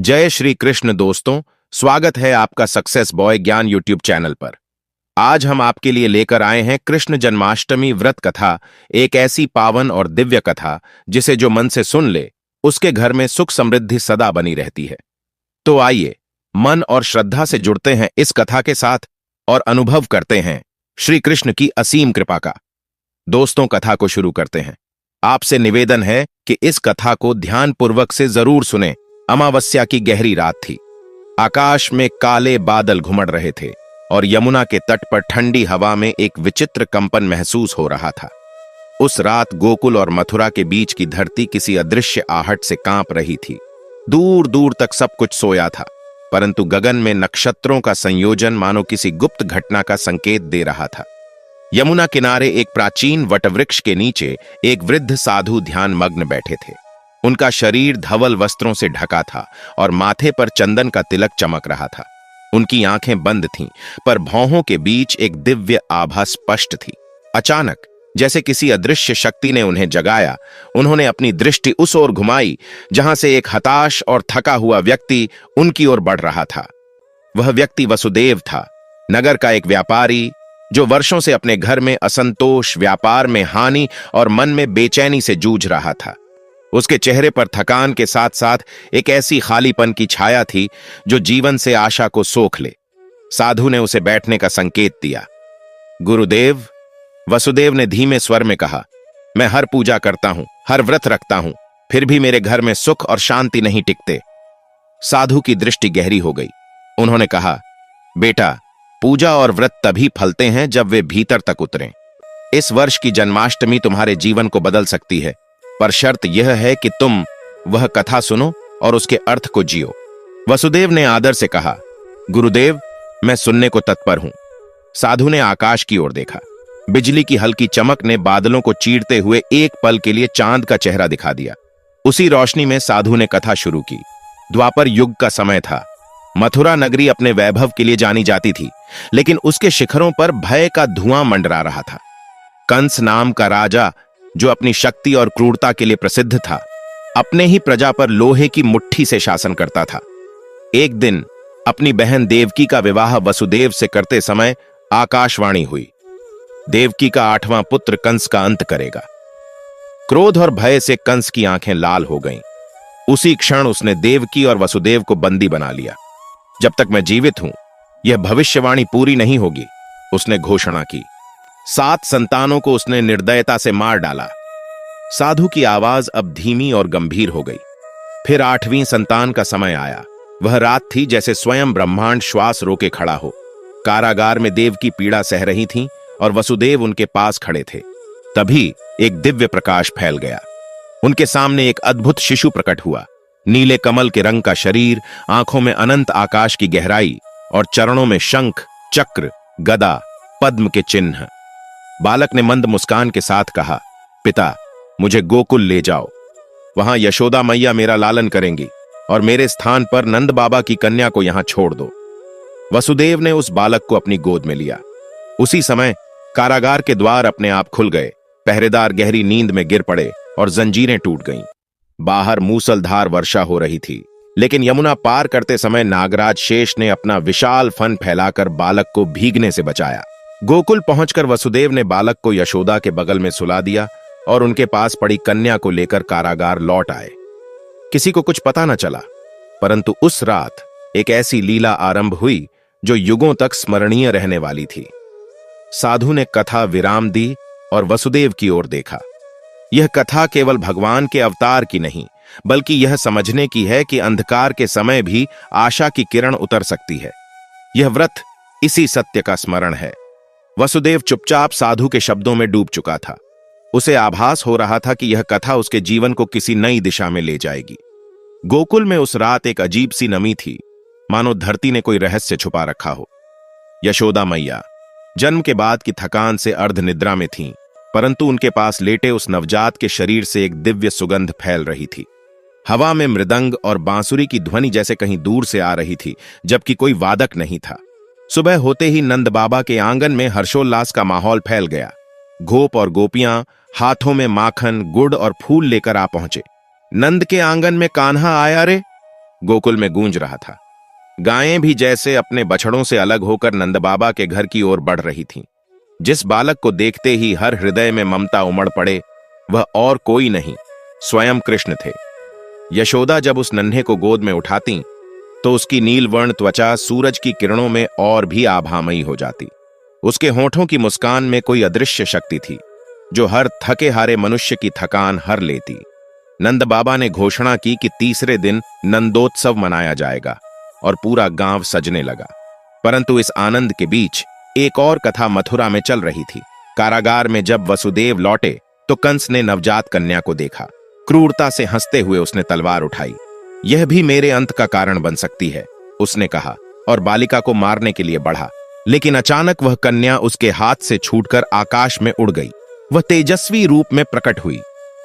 जय श्री कृष्ण दोस्तों, स्वागत है आपका सक्सेस बॉय ज्ञान यूट्यूब चैनल पर। आज हम आपके लिए लेकर आए हैं कृष्ण जन्माष्टमी व्रत कथा, एक ऐसी पावन और दिव्य कथा जिसे जो मन से सुन ले उसके घर में सुख समृद्धि सदा बनी रहती है। तो आइए मन और श्रद्धा से जुड़ते हैं इस कथा के साथ और अनुभव करते हैं श्री कृष्ण की असीम कृपा का। दोस्तों, कथा को शुरू करते हैं। आपसे निवेदन है कि इस कथा को ध्यानपूर्वक से जरूर सुने। अमावस्या की गहरी रात थी। आकाश में काले बादल घुमड़ रहे थे और यमुना के तट पर ठंडी हवा में एक विचित्र कंपन महसूस हो रहा था। उस रात गोकुल और मथुरा के बीच की धरती किसी अदृश्य आहट से कांप रही थी। दूर दूर तक सब कुछ सोया था, परंतु गगन में नक्षत्रों का संयोजन मानो किसी गुप्त घटना का संकेत दे रहा था। यमुना किनारे एक प्राचीन वटवृक्ष के नीचे एक वृद्ध साधु ध्यान मग्न बैठे थे। उनका शरीर धवल वस्त्रों से ढका था और माथे पर चंदन का तिलक चमक रहा था। उनकी आंखें बंद थीं, पर भौहों के बीच एक दिव्य आभा स्पष्ट थी। अचानक, जैसे किसी अदृश्य शक्ति ने उन्हें जगाया, उन्होंने अपनी दृष्टि उस ओर घुमाई जहां से एक हताश और थका हुआ व्यक्ति उनकी ओर बढ़ रहा था। वह व्यक्ति वसुदेव था, नगर का एक व्यापारी जो वर्षों से अपने घर में असंतोष, व्यापार में हानि और मन में बेचैनी से जूझ रहा था। उसके चेहरे पर थकान के साथ साथ एक ऐसी खालीपन की छाया थी जो जीवन से आशा को सोख ले। साधु ने उसे बैठने का संकेत दिया। गुरुदेव, वसुदेव ने धीमे स्वर में कहा, मैं हर पूजा करता हूं, हर व्रत रखता हूं, फिर भी मेरे घर में सुख और शांति नहीं टिकते। साधु की दृष्टि गहरी हो गई। उन्होंने कहा, बेटा, पूजा और व्रत तभी फलते हैं जब वे भीतर तक उतरें। इस वर्ष की जन्माष्टमी तुम्हारे जीवन को बदल सकती है, पर शर्त यह है कि तुम वह कथा सुनो और उसके अर्थ को जियो। वसुदेव ने आदर से कहा, गुरुदेव, मैं सुनने को तत्पर हूं। साधु ने आकाश की ओर देखा। बिजली की हल्की चमक ने बादलों को चीरते हुए एक पल के लिए चांद का चेहरा दिखा दिया। उसी रोशनी में साधु ने कथा शुरू की। द्वापर युग का समय था। मथुरा नगरी अपने वैभव के लिए जानी जाती थी, लेकिन उसके शिखरों पर भय का धुआं मंडरा रहा था। कंस नाम का राजा, जो अपनी शक्ति और क्रूरता के लिए प्रसिद्ध था, अपने ही प्रजा पर लोहे की मुट्ठी से शासन करता था। एक दिन अपनी बहन देवकी का विवाह वसुदेव से करते समय आकाशवाणी हुई, देवकी का 8वां पुत्र कंस का अंत करेगा। क्रोध और भय से कंस की आंखें लाल हो गईं। उसी क्षण उसने देवकी और वसुदेव को बंदी बना लिया। जब तक मैं जीवित हूं, यह भविष्यवाणी पूरी नहीं होगी, उसने घोषणा की। 7 संतानों को उसने निर्दयता से मार डाला। साधु की आवाज अब धीमी और गंभीर हो गई। फिर 8वीं संतान का समय आया। वह रात थी जैसे स्वयं ब्रह्मांड श्वास रोके खड़ा हो। कारागार में देव की पीड़ा सह रही थीं और वसुदेव उनके पास खड़े थे। तभी एक दिव्य प्रकाश फैल गया। उनके सामने एक अद्भुत शिशु प्रकट हुआ। नीले कमल के रंग का शरीर, आंखों में अनंत आकाश की गहराई और चरणों में शंख, चक्र, गदा, पद्म के चिन्ह। बालक ने मंद मुस्कान के साथ कहा, पिता, मुझे गोकुल ले जाओ। वहां यशोदा मैया मेरा लालन करेंगी और मेरे स्थान पर नंद बाबा की कन्या को यहां छोड़ दो। वसुदेव ने उस बालक को अपनी गोद में लिया। उसी समय कारागार के द्वार अपने आप खुल गए। पहरेदार गहरी नींद में गिर पड़े और जंजीरें टूट गईं। बाहर मूसलधार वर्षा हो रही थी, लेकिन यमुना पार करते समय नागराज शेष ने अपना विशाल फन फैलाकर बालक को भीगने से बचाया। गोकुल पहुंचकर वसुदेव ने बालक को यशोदा के बगल में सुला दिया और उनके पास पड़ी कन्या को लेकर कारागार लौट आए। किसी को कुछ पता न चला, परंतु उस रात एक ऐसी लीला आरंभ हुई जो युगों तक स्मरणीय रहने वाली थी। साधु ने कथा विराम दी और वसुदेव की ओर देखा। यह कथा केवल भगवान के अवतार की नहीं, बल्कि यह समझने की है कि अंधकार के समय भी आशा की किरण उतर सकती है। यह व्रत इसी सत्य का स्मरण है। वसुदेव चुपचाप साधु के शब्दों में डूब चुका था। उसे आभास हो रहा था कि यह कथा उसके जीवन को किसी नई दिशा में ले जाएगी। गोकुल में उस रात एक अजीब सी नमी थी, मानो धरती ने कोई रहस्य छुपा रखा हो। यशोदा मैया जन्म के बाद की थकान से अर्ध निद्रा में थीं, परंतु उनके पास लेटे उस नवजात के शरीर से एक दिव्य सुगंध फैल रही थी। हवा में मृदंग और बांसुरी की ध्वनि जैसे कहीं दूर से आ रही थी, जबकि कोई वादक नहीं था। सुबह होते ही नंद बाबा के आंगन में हर्षोल्लास का माहौल फैल गया। गोप और गोपियां हाथों में माखन, गुड़ और फूल लेकर आ पहुंचे। नंद के आंगन में कान्हा आया रे, गोकुल में गूंज रहा था। गायें भी जैसे अपने बछड़ों से अलग होकर नंदबाबा के घर की ओर बढ़ रही थीं। जिस बालक को देखते ही हर हृदय में ममता उमड़ पड़े, वह और कोई नहीं, स्वयं कृष्ण थे। यशोदा जब उस नन्हे को गोद में उठाती तो उसकी नीलवर्ण त्वचा सूरज की किरणों में और भी आभामयी हो जाती। उसके होठों की मुस्कान में कोई अदृश्य शक्ति थी जो हर थके हारे मनुष्य की थकान हर लेती। नंद बाबा ने घोषणा की कि तीसरे दिन नंदोत्सव मनाया जाएगा और पूरा गांव सजने लगा। परंतु इस आनंद के बीच एक और कथा मथुरा में चल रही थी। कारागार में जब वसुदेव लौटे तो कंस ने नवजात कन्या को देखा। क्रूरता से हंसते हुए उसने तलवार उठाई। यह भी मेरे अंत का कारण बन सकती है, उसने कहा, और बालिका को मारने के लिए बढ़ा। लेकिन अचानक वह कन्या उसके हाथ से छूटकर आकाश में उड़ गई। वह तेजस्वी रूप में प्रकट हुई।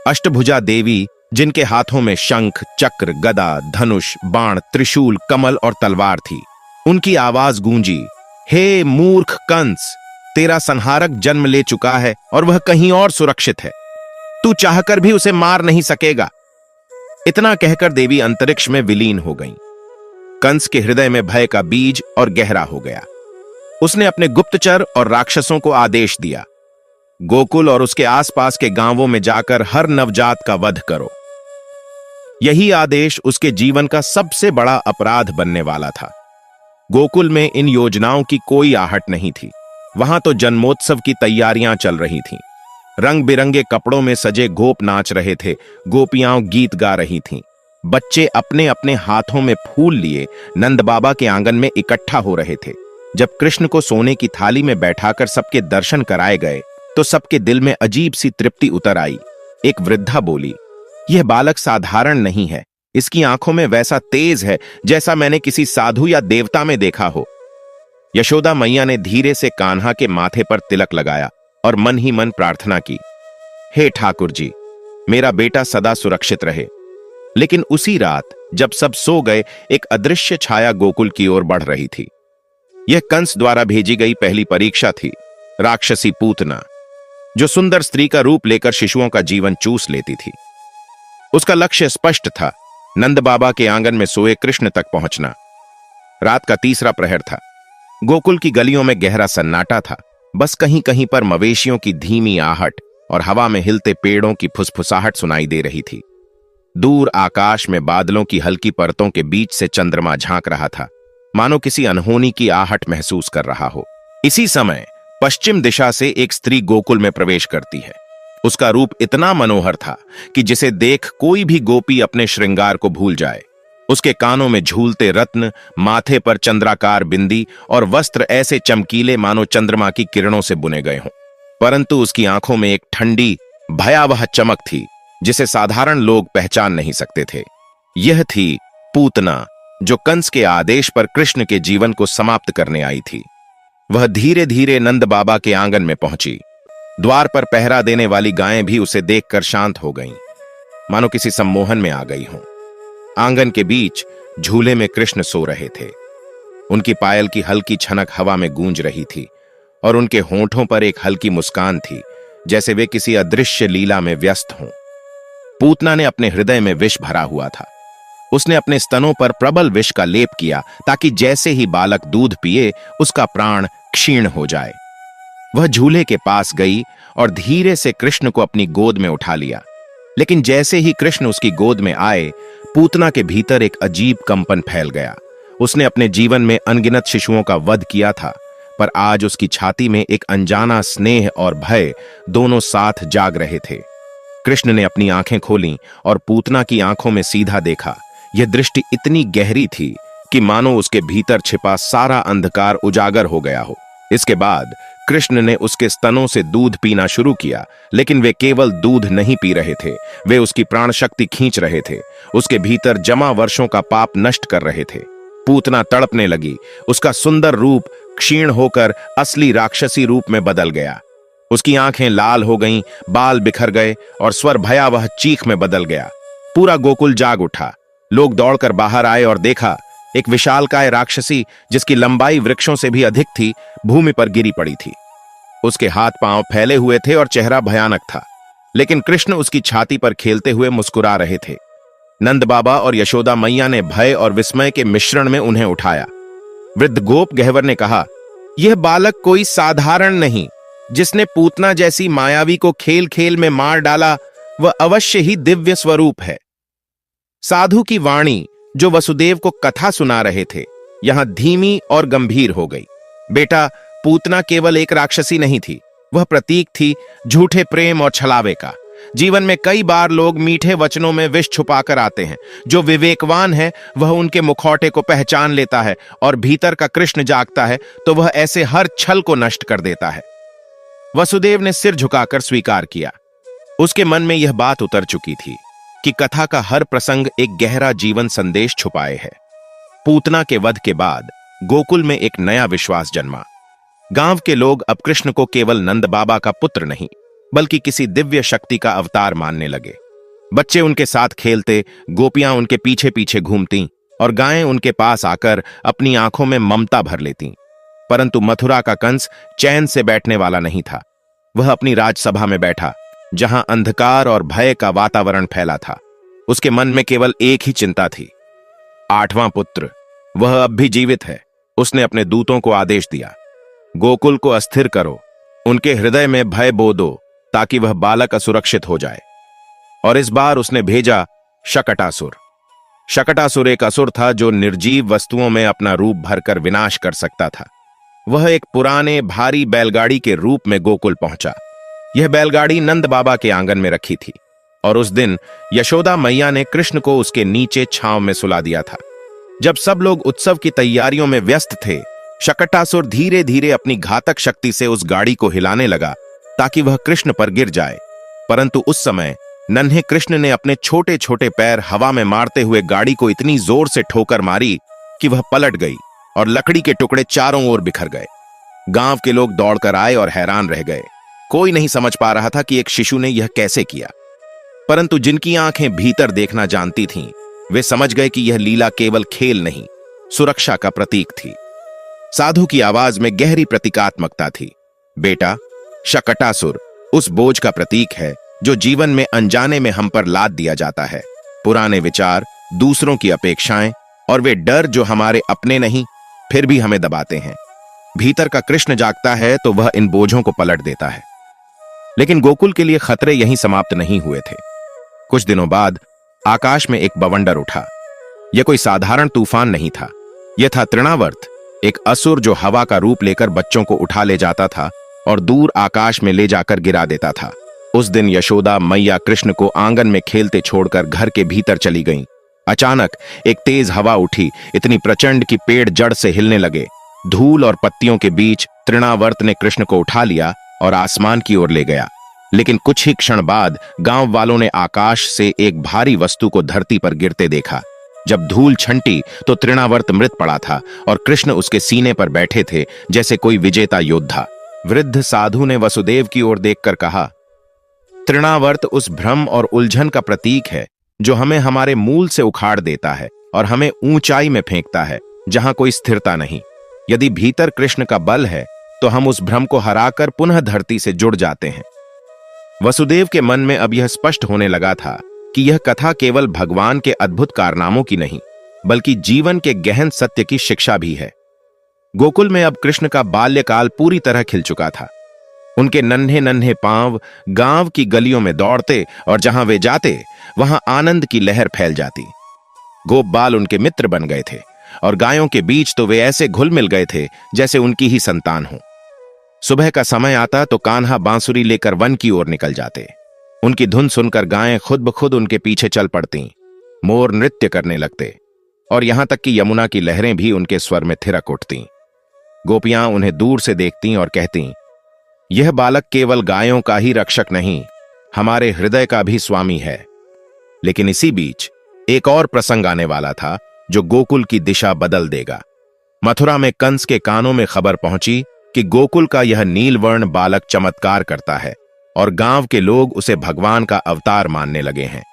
अष्टभुजा देवी, जिनके हाथों में शंख, चक्र, गदा, धनुष, बाण, त्रिशूल, कमल और तलवार थी। उनकी आवाज गूंजी, हे मूर्ख कंस, तेरा संहारक जन्म ले चुका है और वह कहीं और सुरक्षित है। तू चाहकर भी उसे मार नहीं सकेगा। इतना कहकर देवी अंतरिक्ष में विलीन हो गईं। कंस के हृदय में भय का बीज और गहरा हो गया। उसने अपने गुप्तचर और राक्षसों को आदेश दिया, गोकुल और उसके आसपास के गांवों में जाकर हर नवजात का वध करो। यही आदेश उसके जीवन का सबसे बड़ा अपराध बनने वाला था। गोकुल में इन योजनाओं की कोई आहट नहीं थी। वहां तो जन्मोत्सव की तैयारियां चल रही थीं। रंग बिरंगे कपड़ों में सजे गोप नाच रहे थे, गोपियां गीत गा रही थीं। बच्चे अपने अपने हाथों में फूल लिए नंद बाबा के आंगन में इकट्ठा हो रहे थे। जब कृष्ण को सोने की थाली में बैठाकर सबके दर्शन कराए गए तो सबके दिल में अजीब सी तृप्ति उतर आई। एक वृद्धा बोली, यह बालक साधारण नहीं है, इसकी आंखों में वैसा तेज है जैसा मैंने किसी साधु या देवता में देखा हो। यशोदा मैया ने धीरे से कान्हा के माथे पर तिलक लगाया और मन ही मन प्रार्थना की, हे ठाकुर जी, मेरा बेटा सदा सुरक्षित रहे। लेकिन उसी रात जब सब सो गए, एक अदृश्य छाया गोकुल की ओर बढ़ रही थी। यह कंस द्वारा भेजी गई पहली परीक्षा थी। राक्षसी पूतना, जो सुंदर स्त्री का रूप लेकर शिशुओं का जीवन चूस लेती थी। उसका लक्ष्य स्पष्ट था, नंद बाबा के आंगन में सोए कृष्ण तक पहुंचना। रात का तीसरा प्रहर था। गोकुल की गलियों में गहरा सन्नाटा था। बस कहीं कहीं पर मवेशियों की धीमी आहट और हवा में हिलते पेड़ों की फुसफुसाहट सुनाई दे रही थी। दूर आकाश में बादलों की हल्की परतों के बीच से चंद्रमा झांक रहा था, मानो किसी अनहोनी की आहट महसूस कर रहा हो। इसी समय पश्चिम दिशा से एक स्त्री गोकुल में प्रवेश करती है। उसका रूप इतना मनोहर था कि जिसे देख कोई भी गोपी अपने श्रृंगार को भूल जाए। उसके कानों में झूलते रत्न, माथे पर चंद्राकार बिंदी और वस्त्र ऐसे चमकीले मानो चंद्रमा की किरणों से बुने गए हों। परंतु उसकी आंखों में एक ठंडी, भयावह चमक थी जिसे साधारण लोग पहचान नहीं सकते थे। यह थी पूतना, जो कंस के आदेश पर कृष्ण के जीवन को समाप्त करने आई थी। वह धीरे धीरे नंद बाबा के आंगन में पहुंची। द्वार पर पहरा देने वाली गायें भी उसे देखकर शांत हो गईं, मानो किसी सम्मोहन में आ गई हों। आंगन के बीच झूले में कृष्ण सो रहे थे। उनकी पायल की हल्की छनक हवा में गूंज रही थी और उनके होंठों पर एक हल्की मुस्कान थी, जैसे वे किसी अदृश्य लीला में व्यस्त हों। पूतना ने अपने हृदय में विष भरा हुआ था। उसने अपने स्तनों पर प्रबल विष का लेप किया ताकि जैसे ही बालक दूध पिए उसका प्राण क्षीण हो जाए। वह झूले के पास गई और धीरे से कृष्ण को अपनी गोद में उठा लिया। लेकिन जैसे ही कृष्ण उसकी गोद में आए, पूतना के भीतर एक अजीब कंपन फैल गया। उसने अपने जीवन में अनगिनत शिशुओं का वध किया था, पर आज उसकी छाती में एक अनजाना स्नेह और भय दोनों साथ जाग रहे थे। कृष्ण ने अपनी आंखें खोलीं और पूतना की आंखों में सीधा देखा। यह दृष्टि इतनी गहरी थी कि मानो उसके भीतर छिपा सारा अंधकार उजागर हो गया हो। इसके बाद कृष्ण ने उसके स्तनों से दूध पीना शुरू किया, लेकिन वे केवल दूध नहीं पी रहे थे, वे उसकी प्राण शक्ति खींच रहे थे, उसके भीतर जमा वर्षों का पाप नष्ट कर रहे थे। पूतना तड़पने लगी। उसका सुंदर रूप क्षीण होकर असली राक्षसी रूप में बदल गया। उसकी आंखें लाल हो गईं, बाल बिखर गए और स्वर भयावह चीख में बदल गया। पूरा गोकुल जाग उठा। लोग दौड़कर बाहर आए और देखा, एक विशालकाय राक्षसी जिसकी लंबाई वृक्षों से भी अधिक थी, भूमि पर गिरी पड़ी थी। उसके हाथ पांव फैले हुए थे और चेहरा भयानक था, लेकिन कृष्ण उसकी छाती पर खेलते हुए मुस्कुरा रहे थे। नंद बाबा और यशोदा मैया ने भय और विस्मय के मिश्रण में उन्हें उठाया। वृद्ध गोप गहवर ने कहा, यह बालक कोई साधारण नहीं, जिसने पूतना जैसी मायावी को खेल खेल में मार डाला, वह अवश्य ही दिव्य स्वरूप है। साधु की वाणी, जो वसुदेव को कथा सुना रहे थे, यहां धीमी और गंभीर हो गई। बेटा, पूतना केवल एक राक्षसी नहीं थी, वह प्रतीक थी झूठे प्रेम और छलावे का। जीवन में कई बार लोग मीठे वचनों में विष छुपाकर आते हैं। जो विवेकवान है वह उनके मुखौटे को पहचान लेता है, और भीतर का कृष्ण जागता है तो वह ऐसे हर छल को नष्ट कर देता है। वसुदेव ने सिर झुकाकर स्वीकार किया। उसके मन में यह बात उतर चुकी थी कि कथा का हर प्रसंग एक गहरा जीवन संदेश छुपाए है। पूतना के वध के बाद गोकुल में एक नया विश्वास जन्मा। गांव के लोग अब कृष्ण को केवल नंद बाबा का पुत्र नहीं, बल्कि किसी दिव्य शक्ति का अवतार मानने लगे। बच्चे उनके साथ खेलते, गोपियां उनके पीछे पीछे घूमती और गायें उनके पास आकर अपनी आंखों में ममता भर लेती। परंतु मथुरा का कंस चैन से बैठने वाला नहीं था। वह अपनी राजसभा में बैठा, जहां अंधकार और भय का वातावरण फैला था। उसके मन में केवल एक ही चिंता थी, 8वां पुत्र। वह अब भी जीवित है। उसने अपने दूतों को आदेश दिया, गोकुल को अस्थिर करो, उनके हृदय में भय बो दो, ताकि वह बालक असुरक्षित हो जाए। और इस बार उसने भेजा शकटासुर। शकटासुर एक असुर था जो निर्जीव वस्तुओं में अपना रूप भरकर विनाश कर सकता था। वह एक पुराने भारी बैलगाड़ी के रूप में गोकुल पहुंचा। यह बैलगाड़ी नंद बाबा के आंगन में रखी थी, और उस दिन यशोदा मैया ने कृष्ण को उसके नीचे छांव में सुला दिया था। जब सब लोग उत्सव की तैयारियों में व्यस्त थे, शकटासुर धीरे धीरे अपनी घातक शक्ति से उस गाड़ी को हिलाने लगा ताकि वह कृष्ण पर गिर जाए। परंतु उस समय नन्हे कृष्ण ने अपने छोटे छोटे पैर हवा में मारते हुए गाड़ी को इतनी जोर से ठोकर मारी कि वह पलट गई और लकड़ी के टुकड़े चारों ओर बिखर गए। गांव के लोग दौड़कर आए और हैरान रह गए। कोई नहीं समझ पा रहा था कि एक शिशु ने यह कैसे किया। परंतु जिनकी आंखें भीतर देखना जानती थीं, वे समझ गए कि यह लीला केवल खेल नहीं, सुरक्षा का प्रतीक थी। साधु की आवाज में गहरी प्रतीकात्मकता थी। बेटा, शकटासुर उस बोझ का प्रतीक है जो जीवन में अनजाने में हम पर लाद दिया जाता है। पुराने विचार, दूसरों की अपेक्षाएं और वे डर जो हमारे अपने नहीं फिर भी हमें दबाते हैं। भीतर का कृष्ण जागता है तो वह इन बोझों को पलट देता है। लेकिन गोकुल के लिए खतरे यहीं समाप्त नहीं हुए थे। कुछ दिनों बाद आकाश में एक बवंडर उठा। यह कोई साधारण तूफान नहीं था। यह था तृणावर्त, एक असुर जो हवा का रूप लेकर बच्चों को उठा ले जाता था और दूर आकाश में ले जाकर गिरा देता था। उस दिन यशोदा मैया कृष्ण को आंगन में खेलते छोड़कर घर के भीतर चली गईं। अचानक एक तेज हवा उठी, इतनी प्रचंड कि पेड़ जड़ से हिलने लगे। धूल और पत्तियों के बीच तृणावर्त ने कृष्ण को उठा लिया और आसमान की ओर ले गया। लेकिन कुछ ही क्षण बाद गांव वालों ने आकाश से एक भारी वस्तु को धरती पर गिरते देखा। जब धूल छंटी तो तृणावर्त मृत पड़ा था और कृष्ण उसके सीने पर बैठे थे, जैसे कोई विजेता योद्धा। वृद्ध साधु ने वसुदेव की ओर देखकर कहा, तृणावर्त उस भ्रम और उलझन का प्रतीक है जो हमें हमारे मूल से उखाड़ देता है और हमें ऊंचाई में फेंकता है जहां कोई स्थिरता नहीं। यदि भीतर कृष्ण का बल है तो हम उस भ्रम को हराकर पुनः धरती से जुड़ जाते हैं। वसुदेव के मन में अब यह स्पष्ट होने लगा था कि यह कथा केवल भगवान के अद्भुत कारनामों की नहीं, बल्कि जीवन के गहन सत्य की शिक्षा भी है। गोकुल में अब कृष्ण का बाल्यकाल पूरी तरह खिल चुका था। उनके नन्हे नन्हे पांव गांव की गलियों में दौड़ते और जहां वे जाते वहां आनंद की लहर फैल जाती। गोप बाल उनके मित्र बन गए थे और गायों के बीच तो वे ऐसे घुल मिल गए थे जैसे उनकी ही संतान हो। सुबह का समय आता तो कान्हा बांसुरी लेकर वन की ओर निकल जाते। उनकी धुन सुनकर गायें खुद ब खुद उनके पीछे चल पड़ती। मोर नृत्य करने लगते और यहां तक कि यमुना की लहरें भी उनके स्वर में थिरक उठती। गोपियां उन्हें दूर से देखतीं और कहतीं, यह बालक केवल गायों का ही रक्षक नहीं, हमारे हृदय का भी स्वामी है। लेकिन इसी बीच एक और प्रसंग आने वाला था जो गोकुल की दिशा बदल देगा। मथुरा में कंस के कानों में खबर पहुंची कि गोकुल का यह नीलवर्ण बालक चमत्कार करता है और गांव के लोग उसे भगवान का अवतार मानने लगे हैं।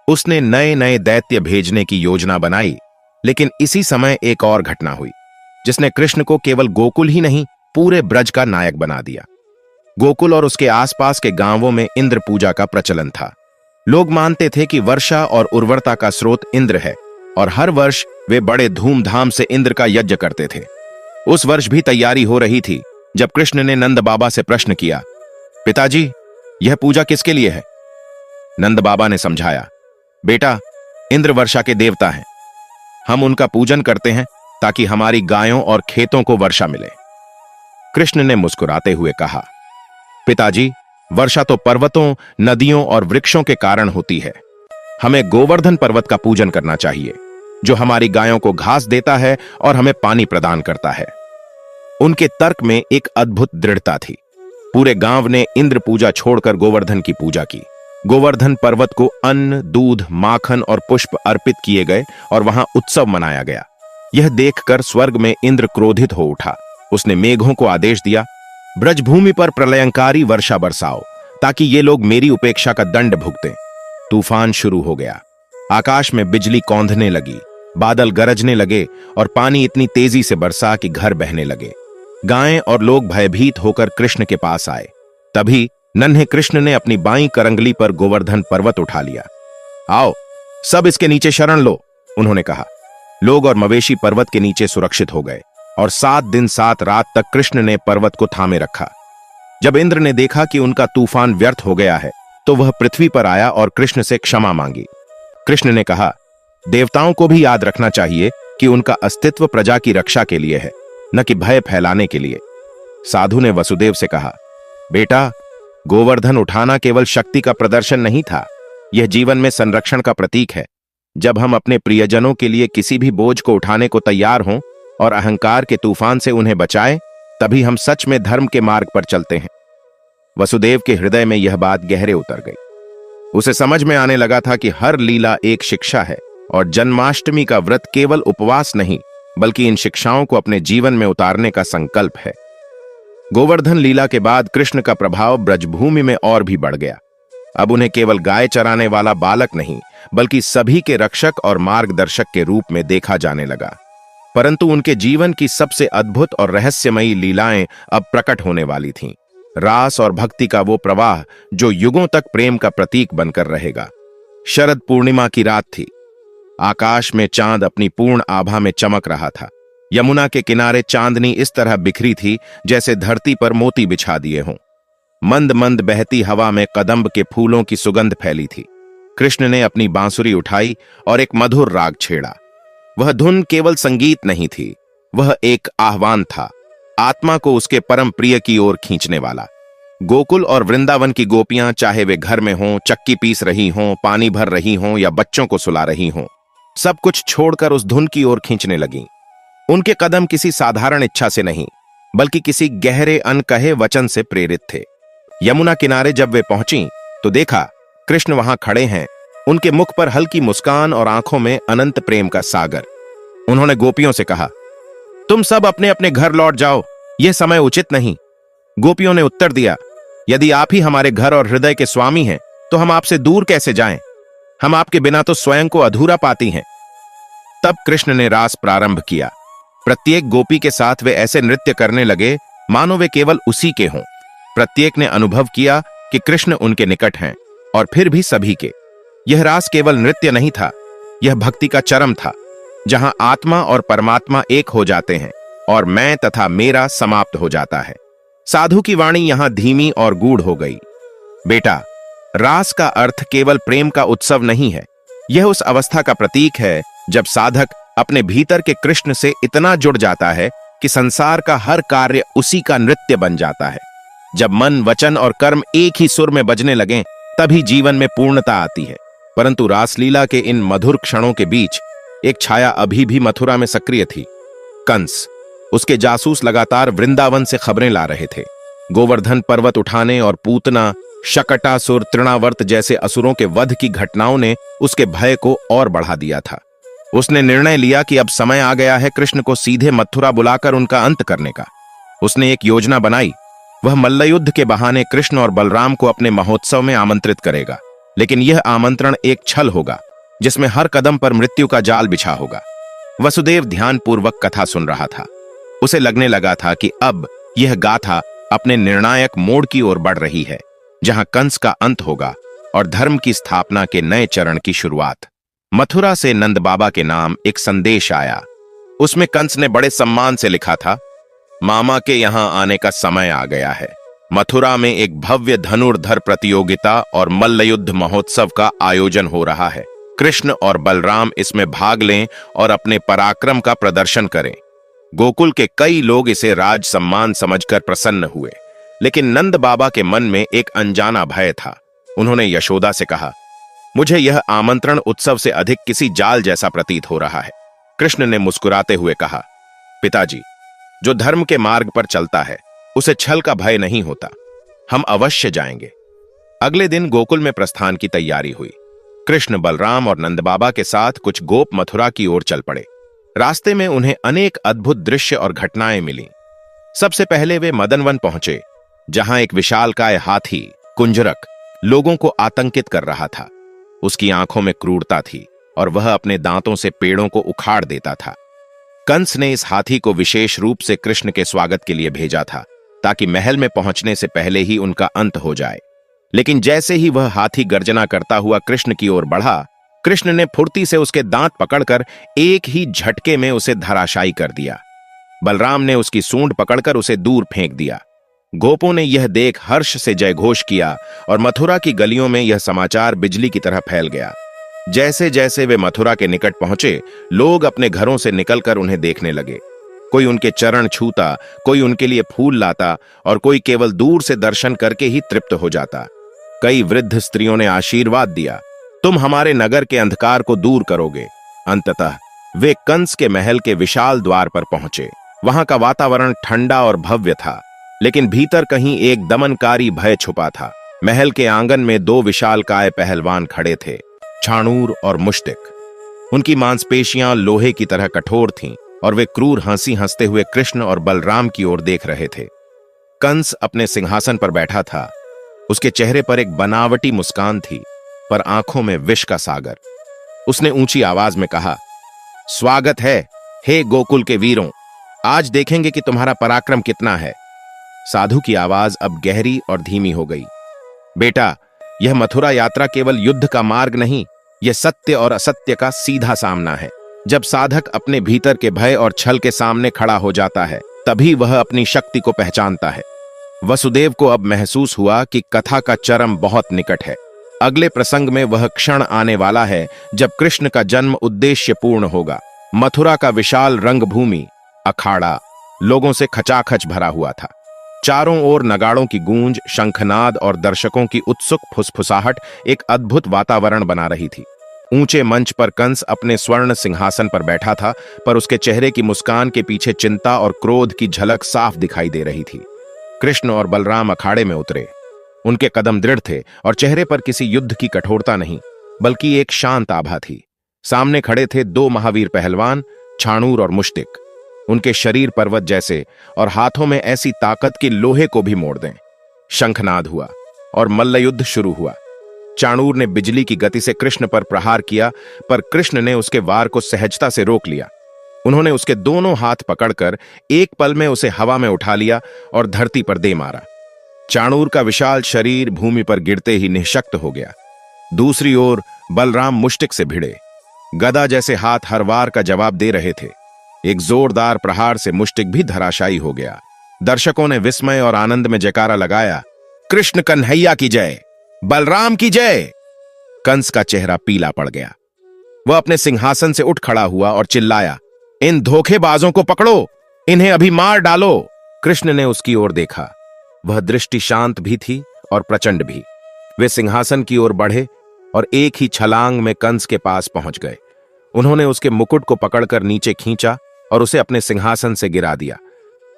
उसने नए नए दैत्य भेजने की योजना बनाई। लेकिन इसी समय एक और घटना हुई जिसने कृष्ण को केवल गोकुल ही नहीं, पूरे ब्रज का नायक बना दिया। गोकुल और उसके आसपास के गांवों में इंद्र पूजा का प्रचलन था। लोग मानते थे कि वर्षा और उर्वरता का स्रोत इंद्र है और हर वर्ष वे बड़े धूमधाम से इंद्र का यज्ञ करते थे। उस वर्ष भी तैयारी हो रही थी जब कृष्ण ने नंद बाबा से प्रश्न किया, पिताजी, यह पूजा किसके लिए है? नंद बाबा ने समझाया, बेटा, इंद्र वर्षा के देवता हैं। हम उनका पूजन करते हैं ताकि हमारी गायों और खेतों को वर्षा मिले। कृष्ण ने मुस्कुराते हुए कहा, पिताजी, वर्षा तो पर्वतों, नदियों और वृक्षों के कारण होती है। हमें गोवर्धन पर्वत का पूजन करना चाहिए, जो हमारी गायों को घास देता है और हमें पानी प्रदान करता है। उनके तर्क में एक अद्भुत दृढ़ता थी। पूरे गांव ने इंद्र पूजा छोड़कर गोवर्धन की पूजा की। गोवर्धन पर्वत को अन्न, दूध, माखन और पुष्प अर्पित किए गए और वहां उत्सव मनाया गया। यह देखकर स्वर्ग में इंद्र क्रोधित हो उठा। उसने मेघों को आदेश दिया, ब्रजभूमि पर प्रलयंकारी वर्षा बरसाओ ताकि ये लोग मेरी उपेक्षा का दंड भुगतें। तूफान शुरू हो गया। आकाश में बिजली कौंधने लगी, बादल गरजने लगे और पानी इतनी तेजी से बरसा कि घर बहने लगे। गायें और लोग भयभीत होकर कृष्ण के पास आए। तभी नन्हे कृष्ण ने अपनी बाईं करंगली पर गोवर्धन पर्वत उठा लिया। आओ, सब इसके नीचे शरण लो, उन्होंने कहा। लोग और मवेशी पर्वत के नीचे सुरक्षित हो गए और 7 दिन 7 रात तक कृष्ण ने पर्वत को थामे रखा। जब इंद्र ने देखा कि उनका तूफान व्यर्थ हो गया है, तो वह पृथ्वी पर आया और कृष्ण से क्षमा मांगी। कृष्ण ने कहा, देवताओं को भी याद रखना चाहिए कि उनका अस्तित्व प्रजा की रक्षा के लिए है, न कि भय फैलाने के लिए। साधु ने वसुदेव से कहा, बेटा, गोवर्धन उठाना केवल शक्ति का प्रदर्शन नहीं था, यह जीवन में संरक्षण का प्रतीक है। जब हम अपने प्रियजनों के लिए किसी भी बोझ को उठाने को तैयार हों और अहंकार के तूफान से उन्हें बचाएं, तभी हम सच में धर्म के मार्ग पर चलते हैं। वसुदेव के हृदय में यह बात गहरे उतर गई। उसे समझ में आने लगा था कि हर लीला एक शिक्षा है और जन्माष्टमी का व्रत केवल उपवास नहीं, बल्कि इन शिक्षाओं को अपने जीवन में उतारने का संकल्प है। गोवर्धन लीला के बाद कृष्ण का प्रभाव ब्रजभूमि में और भी बढ़ गया। अब उन्हें केवल गाय चराने वाला बालक नहीं, बल्कि सभी के रक्षक और मार्गदर्शक के रूप में देखा जाने लगा। परंतु उनके जीवन की सबसे अद्भुत और रहस्यमयी लीलाएं अब प्रकट होने वाली थीं। रास और भक्ति का वो प्रवाह जो युगों तक प्रेम का प्रतीक बनकर रहेगा। शरद पूर्णिमा की रात थी। आकाश में चांद अपनी पूर्ण आभा में चमक रहा था। यमुना के किनारे चांदनी इस तरह बिखरी थी जैसे धरती पर मोती बिछा दिए हों। मंद मंद बहती हवा में कदम्ब के फूलों की सुगंध फैली थी। कृष्ण ने अपनी बांसुरी उठाई और एक मधुर राग छेड़ा। वह धुन केवल संगीत नहीं थी, वह एक आह्वान था, आत्मा को उसके परम प्रिय की ओर खींचने वाला। गोकुल और वृंदावन की गोपियां, चाहे वे घर में हों, चक्की पीस रही हों, पानी भर रही हों या बच्चों को सुला रही हों, सब कुछ छोड़कर उस धुन की ओर खींचने लगीं। उनके कदम किसी साधारण इच्छा से नहीं, बल्कि किसी गहरे अनकहे वचन से प्रेरित थे। यमुना किनारे जब वे पहुंची तो देखा कृष्ण वहां खड़े हैं, उनके मुख पर हल्की मुस्कान और आंखों में अनंत प्रेम का सागर। उन्होंने गोपियों से कहा, तुम सब अपने अपने घर लौट जाओ, यह समय उचित नहीं। गोपियों ने उत्तर दिया, यदि आप ही हमारे घर और हृदय के स्वामी हैं, तो हम आपसे दूर कैसे जाएं? हम आपके बिना तो स्वयं को अधूरा पाती हैं। तब कृष्ण ने रास प्रारंभ किया। प्रत्येक गोपी के साथ वे ऐसे नृत्य करने लगे मानो वे केवल उसी के हों। प्रत्येक ने अनुभव किया कि कृष्ण उनके निकट हैं, और फिर भी सभी के। यह रास केवल नृत्य नहीं था, यह भक्ति का चरम था, जहां आत्मा और परमात्मा एक हो जाते हैं और मैं तथा मेरा समाप्त हो जाता है। साधु की वाणी यहां धीमी और गूढ़ हो गई। बेटा, रास का अर्थ केवल प्रेम का उत्सव नहीं है, यह उस अवस्था का प्रतीक है जब साधक अपने भीतर के कृष्ण से इतना जुड़ जाता है कि संसार का हर कार्य उसी का नृत्य बन जाता है। जब मन, वचन और कर्म एक ही सुर में बजने लगें, तभी जीवन में पूर्णता आती है। परंतु रासलीला के इन मधुर क्षणों के बीच एक छाया अभी भी मथुरा में सक्रिय थी। कंस, उसके जासूस लगातार वृंदावन से खबरें ला रहे थे। गोवर्धन पर्वत उठाने और पूतना, शकटासुर, तृणावर्त जैसे असुरों के वध की घटनाओं ने उसके भय को और बढ़ा दिया था। उसने निर्णय लिया कि अब समय आ गया है कृष्ण को सीधे मथुरा बुलाकर उनका अंत करने का। उसने एक योजना बनाई। वह मल्लयुद्ध के बहाने कृष्ण और बलराम को अपने महोत्सव में आमंत्रित करेगा, लेकिन यह आमंत्रण एक छल होगा जिसमें हर कदम पर मृत्यु का जाल बिछा होगा। वसुदेव ध्यानपूर्वक कथा सुन रहा था। उसे लगने लगा था कि अब यह गाथा अपने निर्णायक मोड़ की ओर बढ़ रही है, जहां कंस का अंत होगा और धर्म की स्थापना के नए चरण की शुरुआत। मथुरा से नंद बाबा के नाम एक संदेश आया। उसमें कंस ने बड़े सम्मान से लिखा था, मामा के यहां आने का समय आ गया है। मथुरा में एक भव्य धनुर्धर प्रतियोगिता और मल्लयुद्ध महोत्सव का आयोजन हो रहा है। कृष्ण और बलराम इसमें भाग लें और अपने पराक्रम का प्रदर्शन करें। गोकुल के कई लोग इसे राज सम्मान समझकर प्रसन्न हुए, लेकिन नंद बाबा के मन में एक अनजाना भय था। उन्होंने यशोदा से कहा, मुझे यह आमंत्रण उत्सव से अधिक किसी जाल जैसा प्रतीत हो रहा है। कृष्ण ने मुस्कुराते हुए कहा, पिताजी, जो धर्म के मार्ग पर चलता है उसे छल का भय नहीं होता। हम अवश्य जाएंगे। अगले दिन गोकुल में प्रस्थान की तैयारी हुई। कृष्ण, बलराम और नंद बाबा के साथ कुछ गोप मथुरा की ओर चल पड़े। रास्ते में उन्हें अनेक अद्भुत दृश्य और घटनाएं मिली। सबसे पहले वे मदनवन पहुंचे, जहां एक विशालकाय हाथी कुंजरक लोगों को आतंकित कर रहा था। उसकी आंखों में क्रूरता थी और वह अपने दांतों से पेड़ों को उखाड़ देता था। कंस ने इस हाथी को विशेष रूप से कृष्ण के स्वागत के लिए भेजा था, ताकि महल में पहुंचने से पहले ही उनका अंत हो जाए। लेकिन जैसे ही वह हाथी गर्जना करता हुआ कृष्ण की ओर बढ़ा, कृष्ण ने फुर्ती से उसके दांत पकड़कर एक ही झटके में उसे धराशायी कर दिया। बलराम ने उसकी सूंड पकड़कर उसे दूर फेंक दिया। गोपों ने यह देख हर्ष से जयघोष किया और मथुरा की गलियों में यह समाचार बिजली की तरह फैल गया। जैसे जैसे वे मथुरा के निकट पहुंचे, लोग अपने घरों से निकलकर उन्हें देखने लगे। कोई उनके चरण छूता, कोई उनके लिए फूल लाता और कोई केवल दूर से दर्शन करके ही तृप्त हो जाता। कई वृद्ध स्त्रियों ने आशीर्वाद दिया, तुम हमारे नगर के अंधकार को दूर करोगे। अंततः वे कंस के महल के विशाल द्वार पर पहुंचे। वहां का वातावरण ठंडा और भव्य था, लेकिन भीतर कहीं एक दमनकारी भय छुपा था। महल के आंगन में दो विशालकाय पहलवान खड़े थे, छाणूर और मुश्तिक। उनकी मांसपेशियां लोहे की तरह कठोर थीं और वे क्रूर हंसी हंसते हुए कृष्ण और बलराम की ओर देख रहे थे। कंस अपने सिंहासन पर बैठा था। उसके चेहरे पर एक बनावटी मुस्कान थी, पर आंखों में विष का सागर। उसने ऊंची आवाज में कहा, स्वागत है, हे गोकुल के वीरों। आज देखेंगे कि तुम्हारा पराक्रम कितना है। साधु की आवाज अब गहरी और धीमी हो गई। बेटा, यह मथुरा यात्रा केवल युद्ध का मार्ग नहीं, यह सत्य और असत्य का सीधा सामना है। जब साधक अपने भीतर के भय और छल के सामने खड़ा हो जाता है, तभी वह अपनी शक्ति को पहचानता है। वसुदेव को अब महसूस हुआ कि कथा का चरम बहुत निकट है। अगले प्रसंग में वह क्षण आने वाला है जब कृष्ण का जन्म उद्देश्य पूर्ण होगा। मथुरा का विशाल रंगभूमि, अखाड़ा, लोगों से खचाखच भरा हुआ था। चारों ओर नगाड़ों की गूंज, शंखनाद और दर्शकों की उत्सुक फुसफुसाहट एक अद्भुत वातावरण बना रही थी। ऊंचे मंच पर कंस अपने स्वर्ण सिंहासन पर बैठा था, पर उसके चेहरे की मुस्कान के पीछे चिंता और क्रोध की झलक साफ दिखाई दे रही थी। कृष्ण और बलराम अखाड़े में उतरे। उनके कदम दृढ़ थे और चेहरे पर किसी युद्ध की कठोरता नहीं, बल्कि एक शांत आभा थी। सामने खड़े थे दो महावीर पहलवान, छाणूर और मुश्तिक। उनके शरीर पर्वत जैसे और हाथों में ऐसी ताकत कि लोहे को भी मोड़ दें। शंखनाद हुआ और मल्लयुद्ध शुरू हुआ। चाणूर ने बिजली की गति से कृष्ण पर प्रहार किया, पर कृष्ण ने उसके वार को सहजता से रोक लिया। उन्होंने उसके दोनों हाथ पकड़कर एक पल में उसे हवा में उठा लिया और धरती पर दे मारा। चाणूर का विशाल शरीर भूमि पर गिरते ही निःशक्त हो गया। दूसरी ओर बलराम मुश्तिक से भिड़े। गदा जैसे हाथ हर वार का जवाब दे रहे थे। एक जोरदार प्रहार से मुश्तिक भी धराशायी हो गया। दर्शकों ने विस्मय और आनंद में जयकारा लगाया, कृष्ण कन्हैया की जय, बलराम की जय। कंस का चेहरा पीला पड़ गया। वह अपने सिंहासन से उठ खड़ा हुआ और चिल्लाया, इन धोखेबाजों को पकड़ो, इन्हें अभी मार डालो। कृष्ण ने उसकी ओर देखा। वह दृष्टि शांत भी थी और प्रचंड भी। वे सिंहासन की ओर बढ़े और एक ही छलांग में कंस के पास पहुंच गए। उन्होंने उसके मुकुट को पकड़कर नीचे खींचा और उसे अपने सिंहासन से गिरा दिया।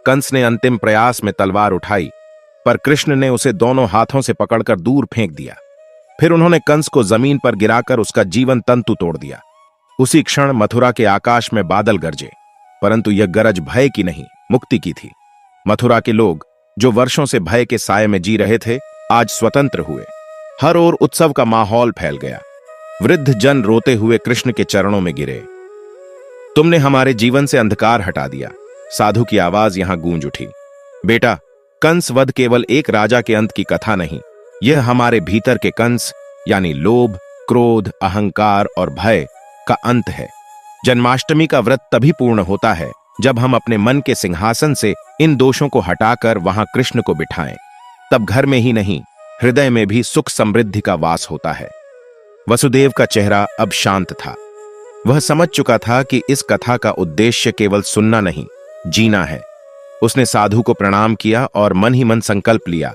कंस ने अंतिम प्रयास में तलवार उठाई, पर कृष्ण ने उसे दोनों हाथों से पकड़कर दूर फेंक दिया। फिर उन्होंने कंस को जमीन पर गिराकर उसका जीवन तंतु तोड़ दिया। उसी क्षण मथुरा के आकाश में बादल गरजे, परंतु यह गरज भय की नहीं, मुक्ति की थी। मथुरा के लोग, जो वर्षों से भय के साये में जी रहे थे, आज स्वतंत्र हुए। हर ओर उत्सव का माहौल फैल गया। वृद्ध जन रोते हुए कृष्ण के चरणों में गिरे। तुमने हमारे जीवन से अंधकार हटा दिया। साधु की आवाज यहां गूंज उठी। बेटा, कंस वध केवल एक राजा के अंत की कथा नहीं, यह हमारे भीतर के कंस, यानी लोभ, क्रोध, अहंकार और भय का अंत है। जन्माष्टमी का व्रत तभी पूर्ण होता है जब हम अपने मन के सिंहासन से इन दोषों को हटाकर वहां कृष्ण को बिठाएं। तब घर में ही नहीं, हृदय में भी सुख समृद्धि का वास होता है। वसुदेव का चेहरा अब शांत था। वह समझ चुका था कि इस कथा का उद्देश्य केवल सुनना नहीं, जीना है। उसने साधु को प्रणाम किया और मन ही मन संकल्प लिया,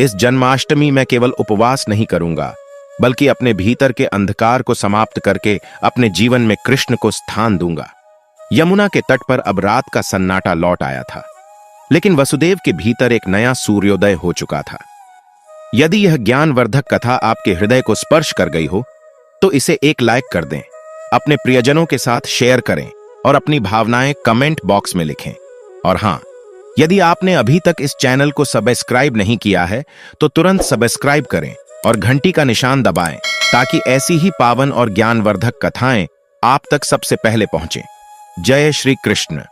इस जन्माष्टमी में केवल उपवास नहीं करूंगा, बल्कि अपने भीतर के अंधकार को समाप्त करके अपने जीवन में कृष्ण को स्थान दूंगा। यमुना के तट पर अब रात का सन्नाटा लौट आया था, लेकिन वसुदेव के भीतर एक नया सूर्योदय हो चुका था। यदि यह ज्ञानवर्धक कथा आपके हृदय को स्पर्श कर गई हो तो इसे एक लाइक कर दें, अपने प्रियजनों के साथ शेयर करें और अपनी भावनाएं कमेंट बॉक्स में लिखें। और हां, यदि आपने अभी तक इस चैनल को सब्सक्राइब नहीं किया है तो तुरंत सब्सक्राइब करें और घंटी का निशान दबाएं, ताकि ऐसी ही पावन और ज्ञानवर्धक कथाएं आप तक सबसे पहले पहुंचें। जय श्री कृष्ण।